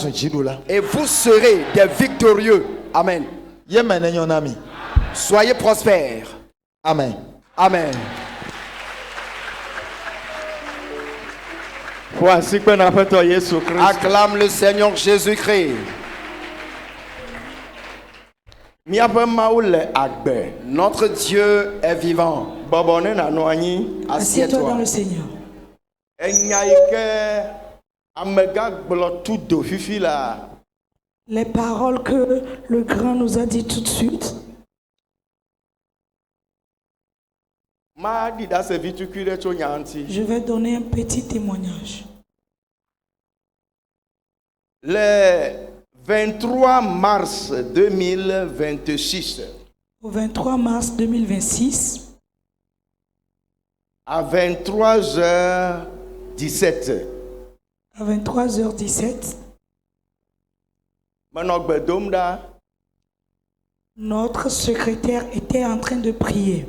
Et vous serez des victorieux. Amen. Soyez prospères. Amen. Amen. Acclame le Seigneur Jésus-Christ. Notre Dieu est vivant. Assieds-toi dans le Seigneur. Les paroles que le grand nous a dit tout de suite. Je vais donner un petit témoignage. Le 23 mars 2026. Au 23 mars 2026. À 23h17. À 23h17. Notre secrétaire était en train de prier.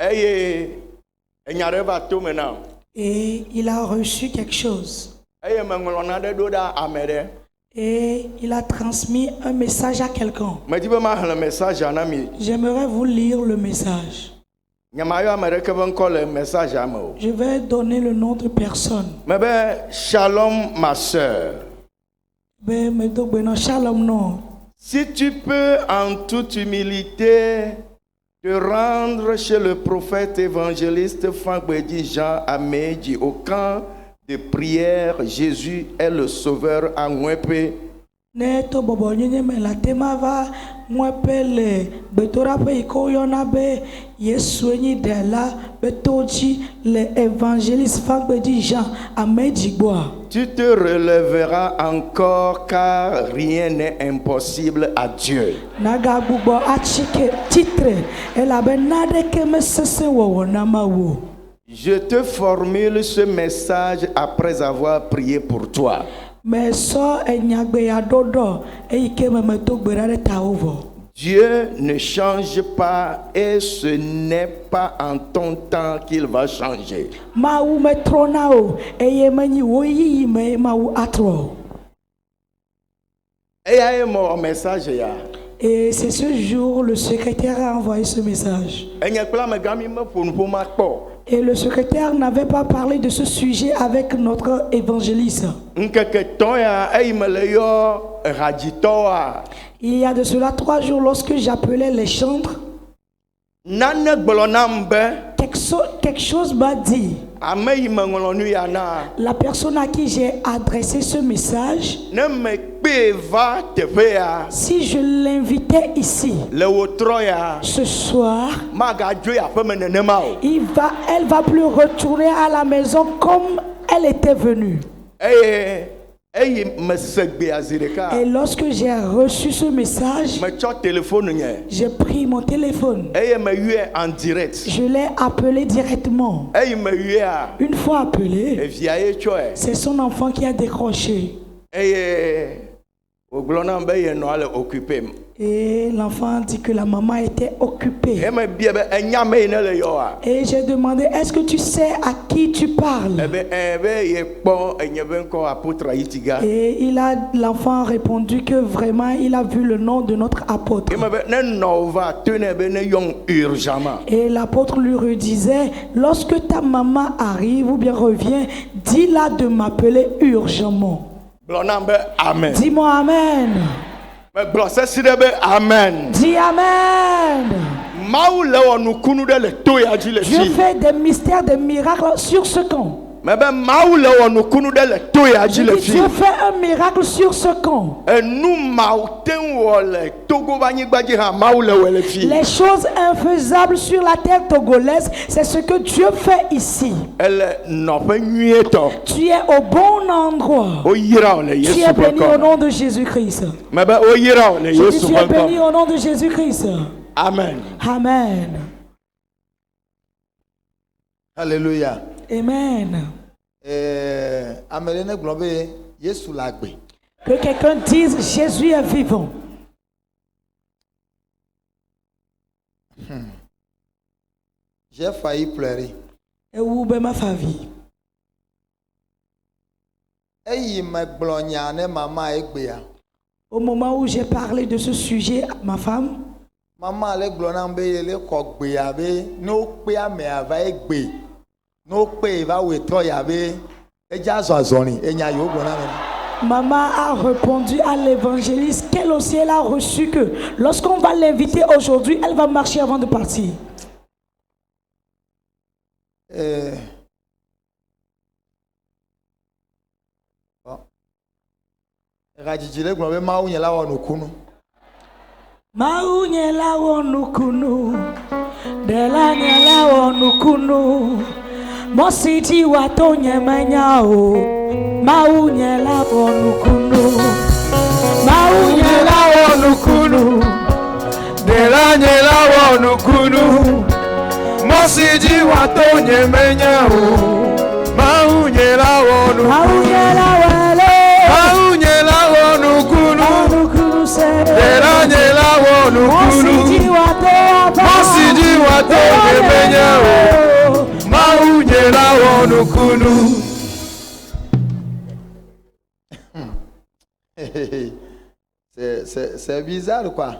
Et il a reçu quelque chose. Et il a transmis un message à quelqu'un. J'aimerais vous lire le message. Je vais donner le nom de personne. Shalom, ma soeur. Shalom, non. Si tu peux en toute humilité te rendre chez le prophète évangéliste Fangbedi Jean Amédi au camp de prière, Jésus est le sauveur à Mwepe. Neto bobo nyonye me la tema va mwepele betora pe ikoyona be Yesu enyi de la betoji le évangéliste Fangbedi Jean Amédi boa. Tu te relèveras encore car rien n'est impossible à Dieu. Naga bubo achike titre ela be nade ke me sese wo na mawo. Je te formule ce message après avoir prié pour toi. Dieu ne change pas et ce n'est pas en ton temps qu'il va changer. Et c'est ce jour le secrétaire a envoyé ce message. Et le secrétaire n'avait pas parlé de ce sujet avec notre évangéliste. Il y a de cela 3 jours, lorsque j'appelais les chantres, quelque chose m'a dit. La personne à qui j'ai adressé ce message, si je l'invitais ici, ce soir, elle va plus retourner à la maison comme elle était venue. Et lorsque j'ai reçu ce message, j'ai pris mon téléphone. Je l'ai appelé directement. Une fois appelé, c'est son enfant qui a décroché. Et l'enfant dit que la maman était occupée. Et j'ai demandé, est-ce que tu sais à qui tu parles? Et l'enfant a répondu que vraiment il a vu le nom de notre apôtre. Et l'apôtre lui redisait, lorsque ta maman arrive ou bien revient, dis-la de m'appeler urgemment. Amen. Dis-moi Amen. Amen. Dis Amen. Dieu fait des mystères, des miracles sur ce camp. Dieu fait un miracle sur ce camp. Les choses infaisables sur la terre togolaise, c'est ce que Dieu fait ici. Tu es au bon endroit. Tu es béni au nom de Jésus-Christ. Tu es béni au nom de Jésus-Christ. Amen. Amen. Alléluia. Amen. Que quelqu'un dise Jésus est vivant. J'ai failli pleurer. Et où est ma famille? Au moment où j'ai parlé de ce sujet à ma femme, maman le glona be le ko gbe abe no pe ame ava egbe no pe va wetro yabe eja zo azoni enya yo glona me. Maman a répondu à l'évangéliste qu'elle aussi elle a reçu que lorsqu'on va l'inviter aujourd'hui, elle va marcher avant de partir. Rajijile glona be ma unye la wonu kunu. Maunyela wonukunu, delanyela wonukunu, mositi watonye menyao. Maunyela wonukunu, maunyela wonukunu, delanyela wonukunu, mositi watonye menyao. Maunyela wonukunu, maunyela wale, maunyela wonukunu, delanyela Mosidi wato kemenya o maunyela wonukunu. C'est bizarre quoi.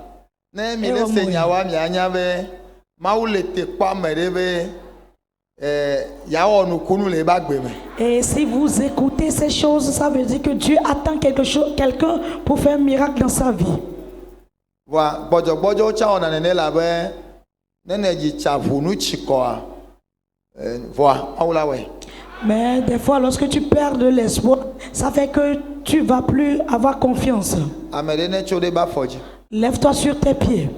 Ne mi le senyawa mi anyabe maulete kwa merebe ya wonukunu le bagbe me. Et si vous écoutez ces choses, ça veut dire que Dieu attend quelqu'un pour faire un miracle dans sa vie. Wa bojo cha ona nene la be nene ji chavu nu chikoa voa aula we. Mais des fois lorsque tu perds de l'espoir, ça fait que tu vas plus avoir confiance. Amedene chode ba foji. Lève-toi sur tes pieds.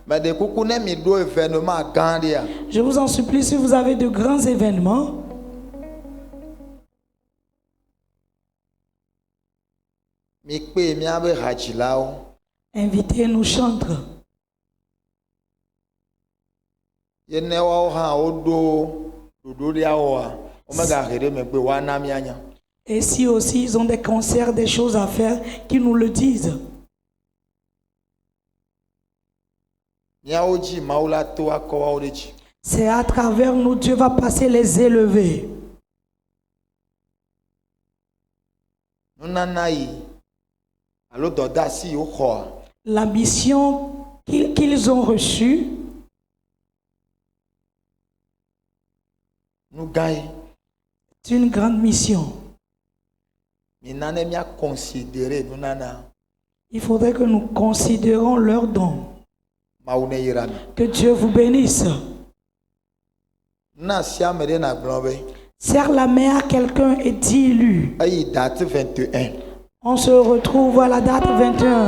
Mais de kuku ne mi do événement gandia. Je vous en supplie, si vous avez de grands événements, invitez nos chantres. Et si aussi ils ont des concerts, des choses à faire, qu'ils nous le disent. C'est à travers nous, Dieu va passer les élever. La mission qu'ils ont reçue, c'est une grande mission. Il faudrait que nous considérons leurs dons. Que Dieu vous bénisse. Serre la main à quelqu'un et dis-lui. On se retrouve à la date 21.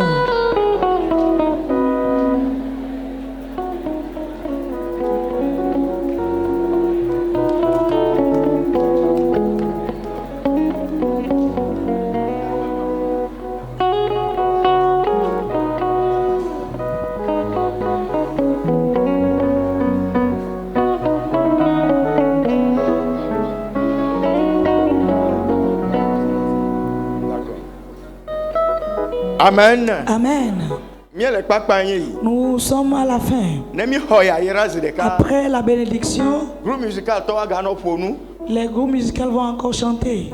Amen. Amen. Nous sommes à la fin. Après la bénédiction, les groupes musicaux vont encore chanter.